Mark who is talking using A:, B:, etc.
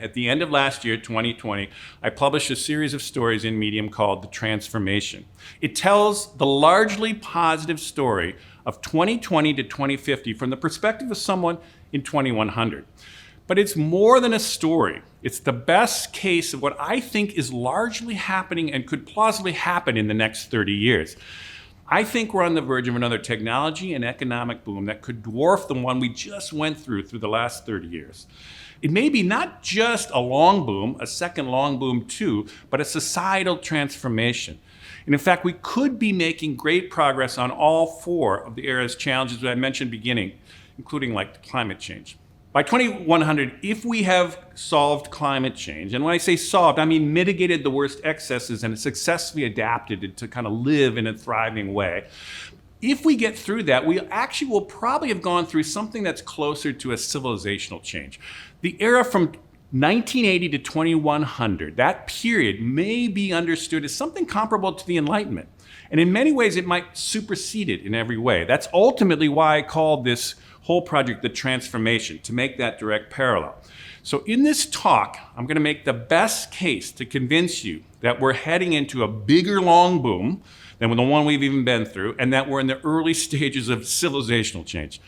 A: at the end of last year, 2020, I published a series of stories in Medium called The Transformation. It tells the largely positive story of 2020 to 2050 from the perspective of someone in 2100. But it's more than a story. It's the best case of what I think is largely happening and could plausibly happen in the next 30 years. I think we're on the verge of another technology and economic boom that could dwarf the one we just went through the last 30 years. It may be not just a long boom, a second long boom too, but a societal transformation. And in fact, we could be making great progress on all four of the era's challenges that I mentioned beginning, including like climate change. By 2100, if we have solved climate change, and when I say solved, I mean mitigated the worst excesses and successfully adapted to kind of live in a thriving way. If we get through that, we actually will probably have gone through something that's closer to a civilizational change. The era from 1980 to 2100, that period may be understood as something comparable to the Enlightenment. And in many ways, it might supersede it in every way. That's ultimately why I called this whole project The Transformation, to make that direct parallel. So in this talk, I'm going to make the best case to convince you that we're heading into a bigger long boom than the one we've even been through, and that we're in the early stages of civilizational change.